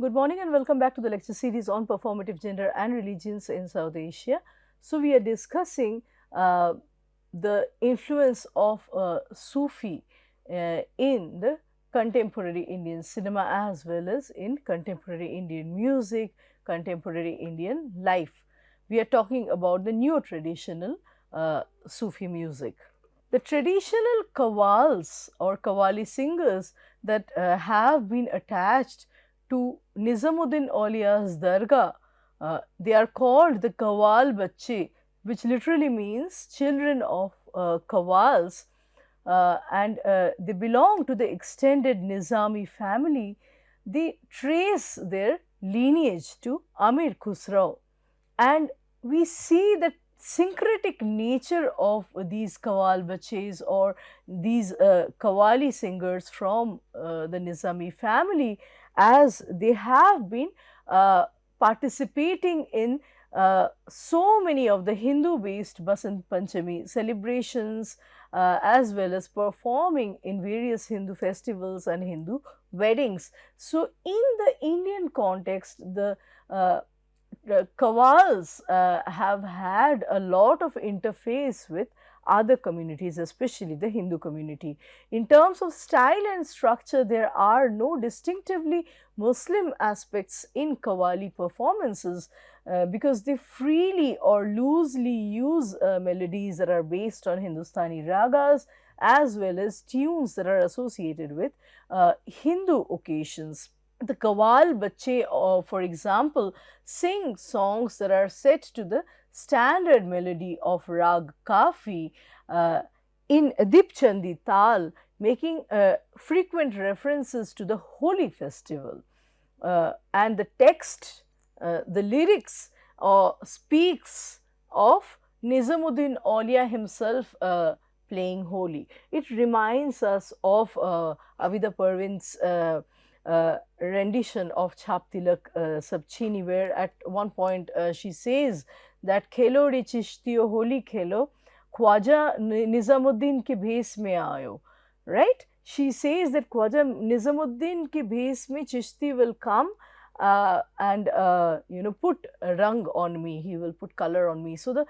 Good morning and welcome back to the lecture series on performative gender and religions in South Asia. So, we are discussing the influence of Sufi in the contemporary Indian cinema as well as in contemporary Indian music, contemporary Indian life. We are talking about the neo-traditional Sufi music. The traditional Qawwals or Qawwali singers that have been attached to Nizamuddin Aulia's Dargah, they are called the Qawwal Bachche, which literally means children of Qawwals, and they belong to the extended Nizami family. They trace their lineage to Amir Khusrau, and we see that syncretic nature of these Qawwal Baches or these Qawwali singers from the Nizami family, as they have been participating in so many of the Hindu based Basant Panchami celebrations, as well as performing in various Hindu festivals and Hindu weddings. So, in the Indian context, the Qawwals have had a lot of interface with other communities, especially the Hindu community. In terms of style and structure, there are no distinctively Muslim aspects in Qawwali performances because they freely or loosely use melodies that are based on Hindustani ragas as well as tunes that are associated with Hindu occasions. The Qawwal Bachche, for example, sing songs that are set to the standard melody of Rag Kafi in Dipchandi Tal, making frequent references to the holy festival. And the text, the lyrics speaks of Nizamuddin Aulia himself playing holy. It reminds us of Abida Parvin's rendition of Chhap Tilak Sabchini, where at one point she says that Khelo re chishtiyo holi khelo, Khwaja Nizamuddin ke bhes mein aayo, right? She says that Khwaja Nizamuddin ke bhes mein Chishti will come and put rang on me, he will put color on me. So, the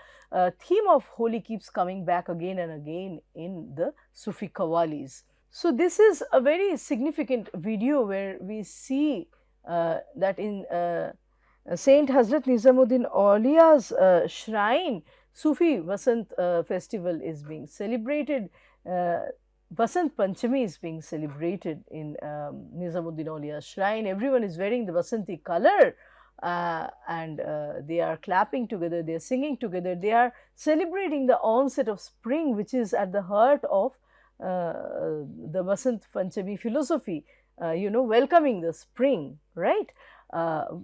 theme of Holi keeps coming back again and again in the Sufi Qawwalis. So, this is a very significant video where we see that in Saint Hazrat Nizamuddin Aulia's shrine, Sufi Vasant festival is being celebrated. Vasant Panchami is being celebrated in Nizamuddin Aulia's shrine. Everyone is wearing the Vasanti color and they are clapping together, they are singing together, they are celebrating the onset of spring, which is at the heart of the Vasant Panchami philosophy, welcoming the spring, right?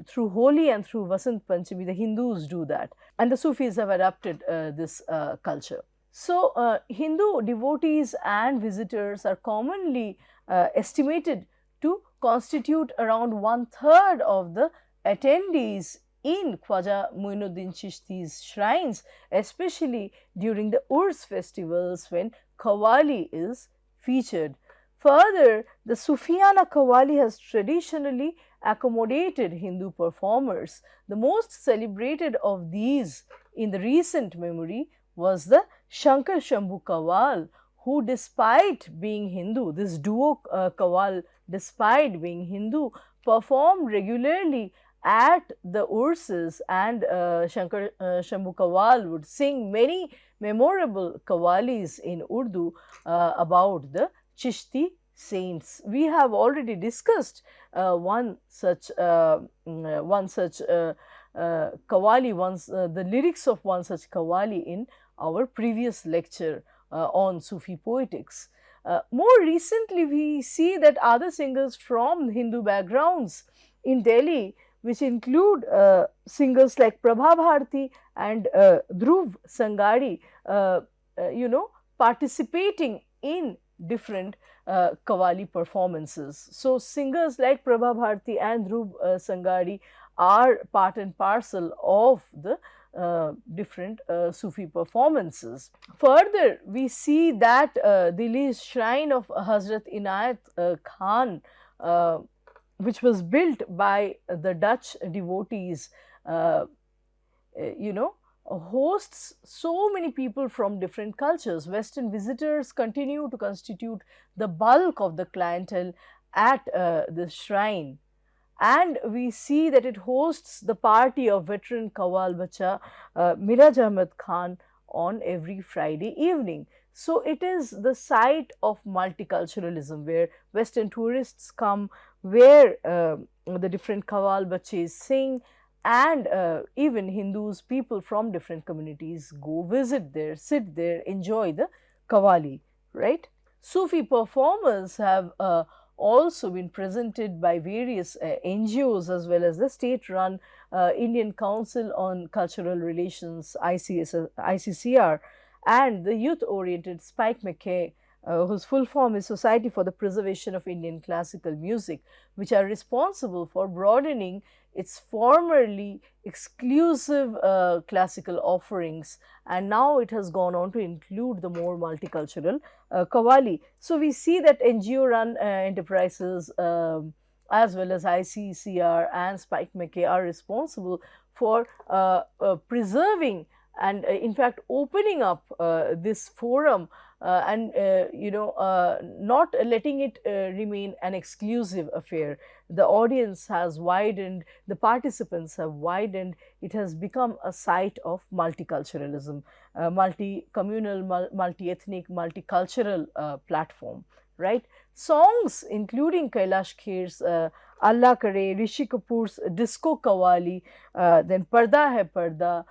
Through Holi and through Vasant Panchami, the Hindus do that, and the Sufis have adopted this culture. So, Hindu devotees and visitors are commonly estimated to constitute around 1/3 of the attendees in Khwaja Muinuddin Chishti's shrines, especially during the Urs festivals when Qawwali is featured. Further, the Sufiana Qawwali has traditionally accommodated Hindu performers. The most celebrated of these in the recent memory was the Shankar Shambhu Qawwal, who despite being Hindu, this duo Qawwal, despite being Hindu, performed regularly at the Urses, and Shankar Shambhu Qawwal would sing many memorable Qawwalis in Urdu about the Chishti saints. We have already discussed one such Qawwali, the lyrics of one such Qawwali in our previous lecture on Sufi poetics. More recently, we see that other singers from Hindu backgrounds in Delhi, which include singers like Prabha Bharti and Dhruv Sangari, participating in different Qawwali performances. So, singers like Prabha Bharti and Dhruv Sangari are part and parcel of the different Sufi performances. Further, we see that Delhi's shrine of Hazrat Inayat Khan which was built by the Dutch devotees, uh, you know, hosts so many people from different cultures. Western visitors continue to constitute the bulk of the clientele at the shrine, and we see that it hosts the party of veteran Qawwal Bacha Miraj Ahmed Khan on every Friday evening. So it is the site of multiculturalism where Western tourists come, where the different Qawwal Baches sing, and even Hindus, people from different communities go visit there, sit there, enjoy the Qawwali, right? Sufi performers have also been presented by various NGOs as well as the state run Indian Council on Cultural Relations ICCR, and the youth oriented Spike McKay, whose full form is Society for the Preservation of Indian Classical Music, which are responsible for broadening its formerly exclusive classical offerings, and now it has gone on to include the more multicultural Qawwali. So we see that NGO run enterprises as well as ICCR and Spike McKay are responsible for preserving and in fact opening up this forum and not letting it remain an exclusive affair. The audience has widened, the participants have widened, it has become a site of multiculturalism, multi-communal, multi-ethnic, multicultural platform, right? Songs including Kailash Kher's Allah Kare, Rishi Kapoor's Disco Qawwali, then Parda Hai Parda,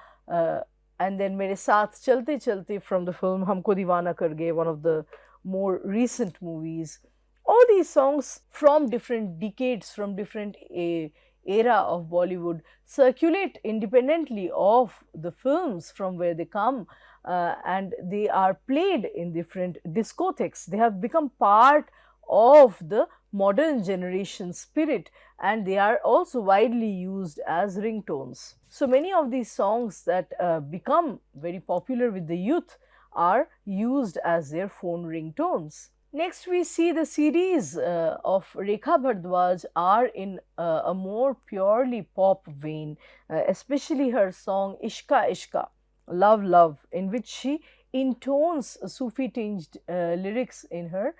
and then Mere Saath Chalte Chalte from the film Humko Deewana Kar Gaye, one of the more recent movies. All these songs from different decades, from different era of Bollywood, circulate independently of the films from where they come, and they are played in different discotheques. They have become part of the modern generation spirit, and they are also widely used as ringtones. So many of these songs that become very popular with the youth are used as their phone ringtones. Next, we see the series of Rekha Bhardwaj are in a more purely pop vein, especially her song Ishka Ishka, Love Love, in which she intones Sufi tinged lyrics in her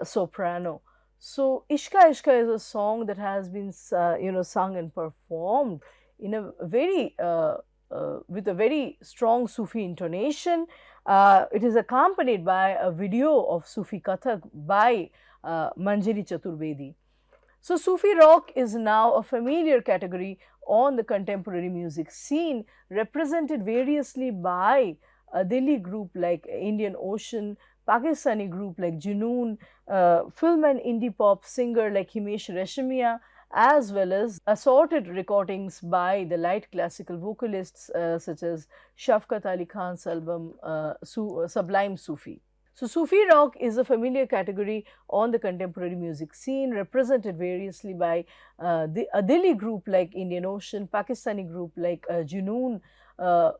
soprano. So Ishka Ishka is a song that has been sung and performed in a very with a very strong Sufi intonation. It is accompanied by a video of Sufi Kathak by Manjari Chaturbedi. So Sufi rock is now a familiar category on the contemporary music scene, represented variously by a Delhi group like Indian Ocean, Pakistani group like Junoon, film and indie pop singer like Himesh Reshamia, as well as assorted recordings by the light classical vocalists such as Shafqat Ali Khan's album Sublime Sufi. So Sufi rock is a familiar category on the contemporary music scene, represented variously by a Delhi group like Indian Ocean, Pakistani group like Junoon,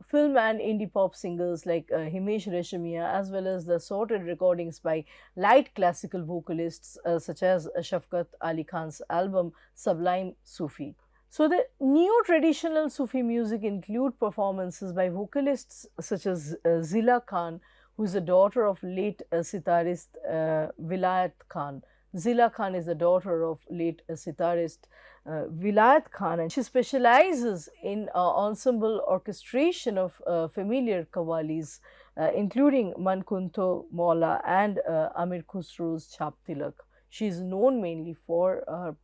film and indie pop singers like Himesh Reshamia, as well as the assorted recordings by light classical vocalists such as Shafqat Ali Khan's album Sublime Sufi. So the neo-traditional Sufi music include performances by vocalists such as Zila Khan, who is the daughter of late sitarist Vilayat Khan. Zila Khan is the daughter of late sitarist Vilayat Khan, and she specializes in ensemble orchestration of familiar qawwalis, including Mankunto Maula and Amir Khusro's Chap Tilak. She is known mainly for her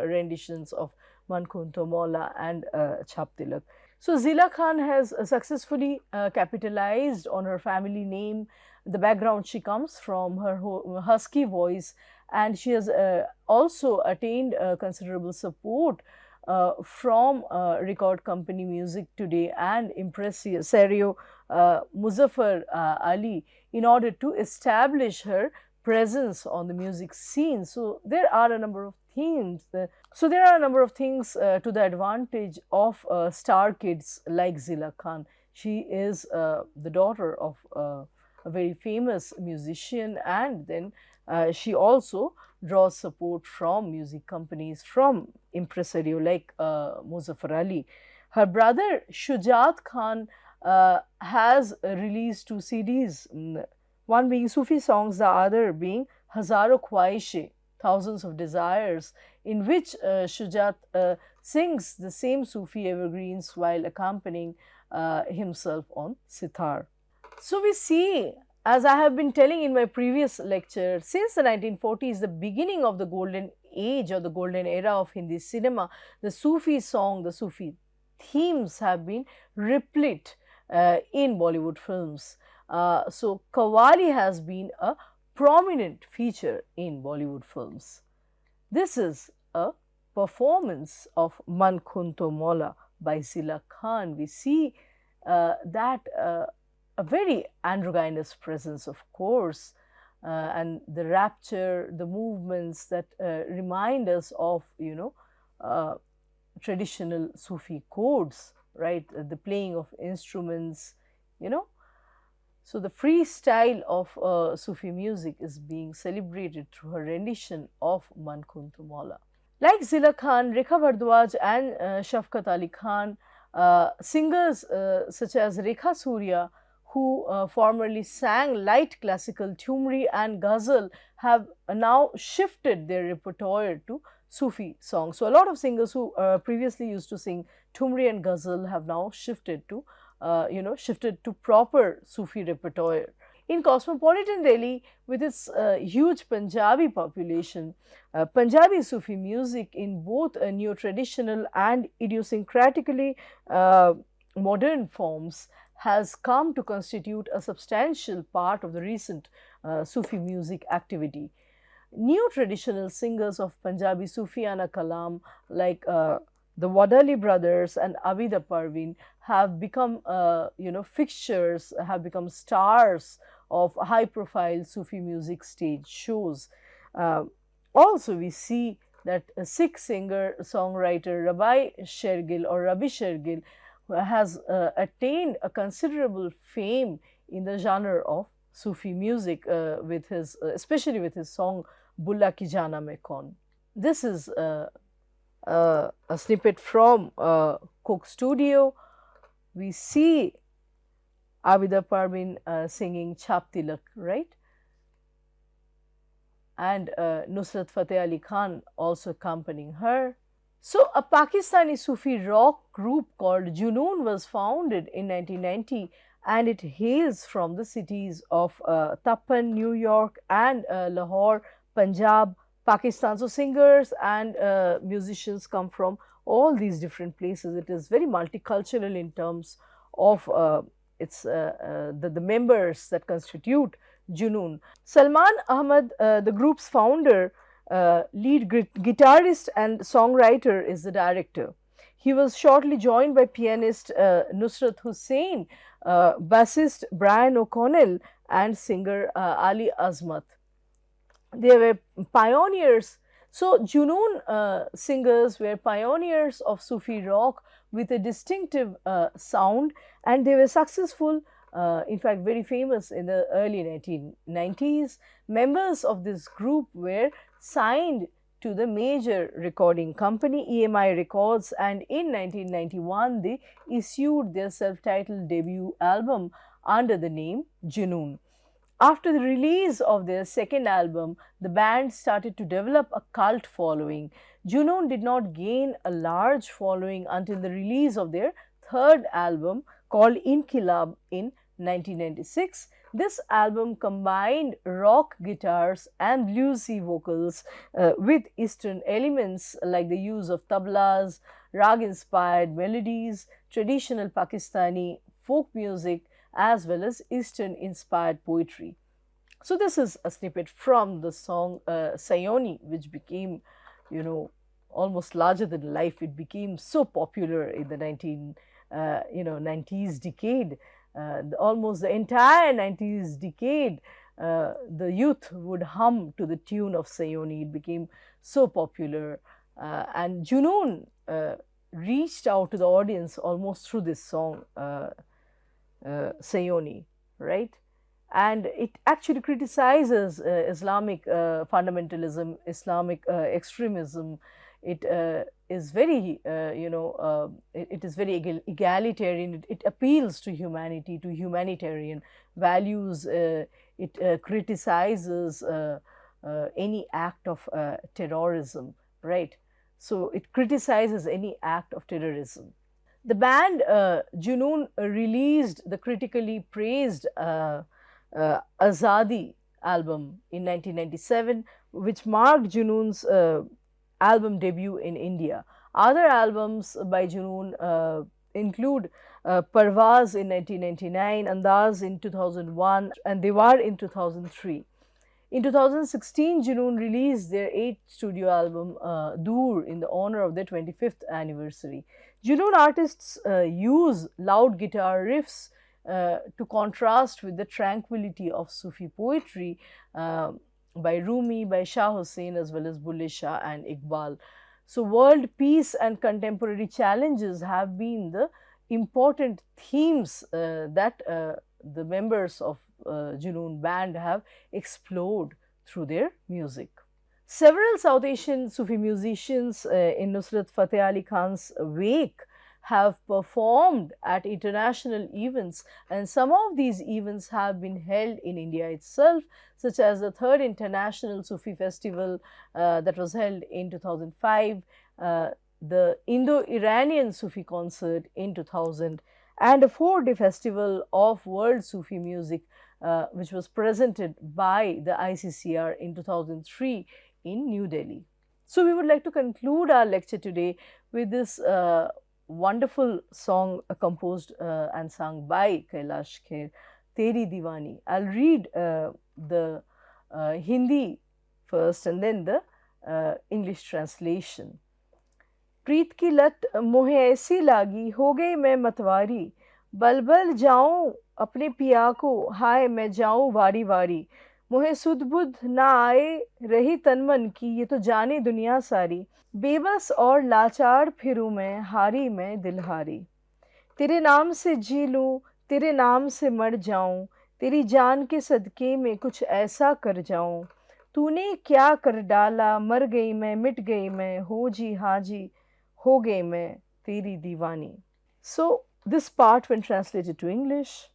renditions of Mankunto Maula and Chap Tilak. So Zila Khan has successfully capitalized on her family name, the background she comes from, her husky voice, and she has also attained considerable support from record company Music Today and impresario Muzaffar Ali in order to establish her presence on the music scene. So there are a number of things. So there are a number of things to the advantage of star kids like Zila Khan. She is the daughter of a very famous musician, and then she also draws support from music companies, from impresario like Muzaffar Ali. Her brother Shujat Khan has released 2 CDs, one being Sufi songs, the other being Hazaro Khwaishe, Thousands of Desires, in which Shujat sings the same Sufi evergreens while accompanying himself on sitar. So we see, as I have been telling in my previous lecture, since the 1940s, the beginning of the golden age or the golden era of Hindi cinema, the Sufi song, the Sufi themes have been replete in Bollywood films. So Qawwali has been a prominent feature in Bollywood films. This is a performance of Man Khunto Mola by Zila Khan. We see that a very androgynous presence, of course, and the rapture, the movements that remind us of, traditional Sufi codes, right? The playing of instruments, So the freestyle of Sufi music is being celebrated through her rendition of Man Khuntu Mola. Like Zila Khan, Rekha Bhardwaj and Shafqat Ali Khan, singers such as Rekha Surya, who formerly sang light classical, Thumri and Ghazal, have now shifted their repertoire to Sufi songs. So a lot of singers who previously used to sing Thumri and Ghazal have now shifted to proper Sufi repertoire. In cosmopolitan Delhi, with its huge Punjabi population, Punjabi Sufi music in both neo-traditional and idiosyncratically modern forms has come to constitute a substantial part of the recent Sufi music activity. New traditional singers of Punjabi Sufiana Kalam like the Wadali brothers and Abida Parveen have become, fixtures, have become stars of high-profile Sufi music stage shows. Also, we see that a Sikh singer-songwriter Rabi Shergill has attained a considerable fame in the genre of Sufi music, especially with his song Bulla Ki Jana Mein Kaun. This is a snippet from Coke Studio. We see Abida Parveen singing Chap Tilak, right? And Nusrat Fateh Ali Khan also accompanying her. So, a Pakistani Sufi rock group called Junoon was founded in 1990, and it hails from the cities of Tappan, New York, and Lahore, Punjab, Pakistan. So, singers and musicians come from all these different places. It is very multicultural in terms of the members that constitute Junoon. Salman Ahmad, the group's founder, lead guitarist and songwriter, is the director. He was shortly joined by pianist Nusrat Hussain, bassist Brian O'Connell, and singer Ali Azmat. They were pioneers. So, Junoon singers were pioneers of Sufi rock with a distinctive sound, and they were successful, in fact, very famous in the early 1990s. Members of this group were signed to the major recording company EMI Records, and in 1991 they issued their self-titled debut album under the name Junoon. After the release of their second album, the band started to develop a cult following. Junoon did not gain a large following until the release of their third album called Inqilab in 1996. This album combined rock guitars and bluesy vocals with Eastern elements like the use of tablas, rag-inspired melodies, traditional Pakistani folk music, as well as Eastern-inspired poetry. So, this is a snippet from the song Sayoni, which became, almost larger than life. It became so popular in the 90s decade. Almost the entire 90s decade, the youth would hum to the tune of Sayoni. It became so popular, and Junoon reached out to the audience almost through this song, Sayoni, right? and it actually criticizes Islamic fundamentalism, Islamic extremism. It is very, it is very egalitarian. It appeals to humanity, to humanitarian values. It criticizes any act of terrorism, right? So it criticizes any act of terrorism. The band Junoon released the critically praised Azadi album in 1997, which marked Junoon's album debut in India. Other albums by Junoon include Parvaz in 1999, Andaz in 2001, and Diwar in 2003. In 2016, Junoon released their 8th studio album, Dur, in the honor of their 25th anniversary. Junoon artists use loud guitar riffs to contrast with the tranquility of Sufi poetry by Rumi, by Shah Hussain, as well as Bulle Shah and Iqbal. So, world peace and contemporary challenges have been the important themes that the members of Junoon band have explored through their music. Several South Asian Sufi musicians in Nusrat Fateh Ali Khan's wake have performed at international events, and some of these events have been held in India itself, such as the third International Sufi Festival that was held in 2005, the Indo-Iranian Sufi concert in 2000, and a 4-day festival of world Sufi music which was presented by the ICCR in 2003 in New Delhi. So, we would like to conclude our lecture today with this wonderful song composed and sung by Kailash Kher, Teri Diwani. I'll read the Hindi first and then the English translation. प्रीत की लत मोहे ऐसी लागी, हो गई मैं मतवारी, बलबल जाऊं अपने पिया को, हाय मैं जाऊं वारी वारी, मोहे सुध बुध ना आए रही तन मन की, ये तो जाने दुनिया सारी, बेबस और लाचार फिरूं मैं, हारी मैं दिलहारी, तेरे नाम से जी लूं, तेरे नाम से मर जाऊं, तेरी जान के सदके में कुछ ऐसा कर जाऊं, तूने क्या कर डाला, मर गई मैं, मिट गई मैं, हो जी हाँ जी, हो गई मैं तेरी दीवानी. So, this part, when translated to English,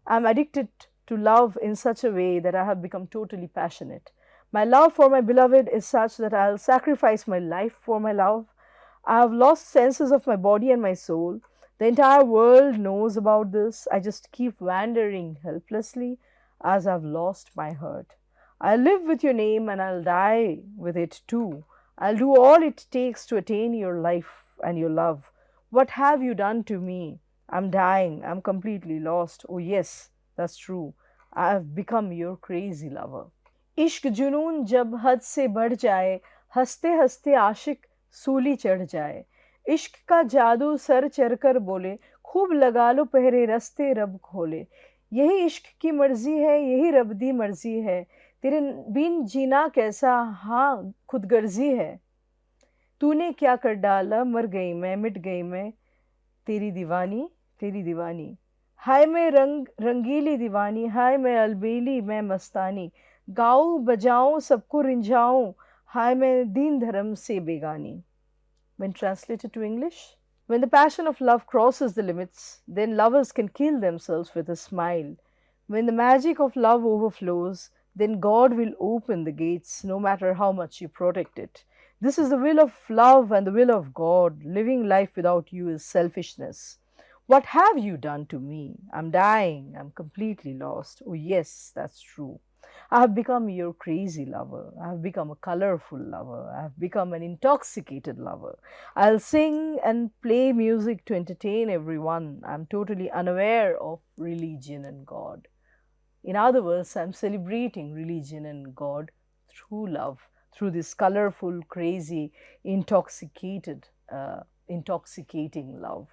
I'm addicted to love in such a way that I have become totally passionate. My love for my beloved is such that I'll sacrifice my life for my love. I have lost senses of my body and my soul. The entire world knows about this. I just keep wandering helplessly as I've lost my heart. I'll live with your name and I'll die with it too. I'll do all it takes to attain your life and your love. What have you done to me? I'm dying. I'm completely lost. Oh, yes, that's true. I have become your crazy lover. इश्क जुनून जब हद से बढ़ जाए, हंसते हंसते आशिक सूली चढ़ जाए, इश्क का जादू सर चढ़कर बोले, खूब लगा लो पहरे रस्ते रब खोले, यही इश्क की मर्जी है, यही रब दी मर्जी है, तेरे बिन जीना कैसा, हाँ खुदगर्जी है, तूने क्या कर डाला, मर गई मैं, मिट गई मैं, तेरी दीवानी, तेरी दीवानी, हाय मैं रंगीली दीवानी, हाय मैं अलबेली, मैं मस्तानी, गाऊं बजाऊं सबको रिंझाऊं, हाय मैं दीन धर्म से बेगानी. When translated to English, when the passion of love crosses the limits, then lovers can kill themselves with a smile. When the magic of love overflows, then God will open the gates no matter how much you protect it. This is the will of love and the will of God. Living life without you is selfishness. What have you done to me? I'm dying. I'm completely lost. Oh, yes, that's true. I have become your crazy lover. I have become a colorful lover. I have become an intoxicated lover. I'll sing and play music to entertain everyone. I'm totally unaware of religion and God. In other words, I'm celebrating religion and God through love, through this colorful, crazy, intoxicating love,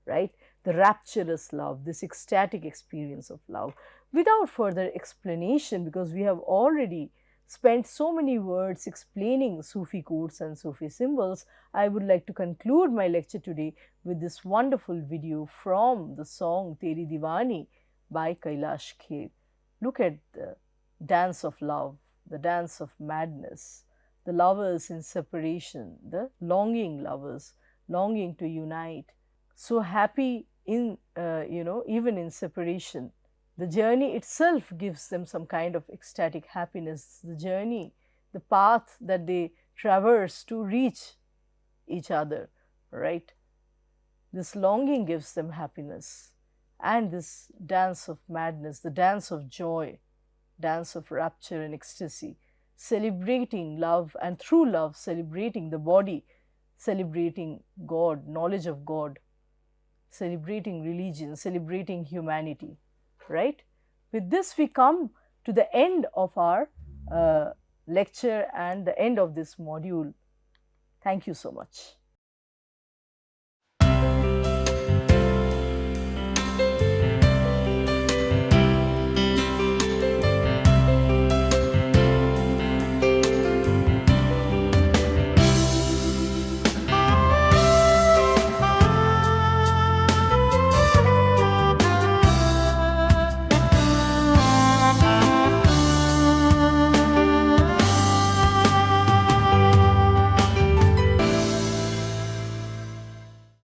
right? The rapturous love, this ecstatic experience of love. Without further explanation, because we have already spent so many words explaining Sufi quotes and Sufi symbols, I would like to conclude my lecture today with this wonderful video from the song Teri Diwani by Kailash Kher. Look at the dance of love, the dance of madness, the lovers in separation, the longing lovers, longing to unite, so happy in, even in separation. The journey itself gives them some kind of ecstatic happiness. The journey, the path that they traverse to reach each other, right? This longing gives them happiness. And this dance of madness, the dance of joy, dance of rapture and ecstasy, celebrating love, and through love, celebrating the body, celebrating God, knowledge of God, celebrating religion, celebrating humanity, right? With this, we come to the end of our lecture and the end of this module. Thank you so much.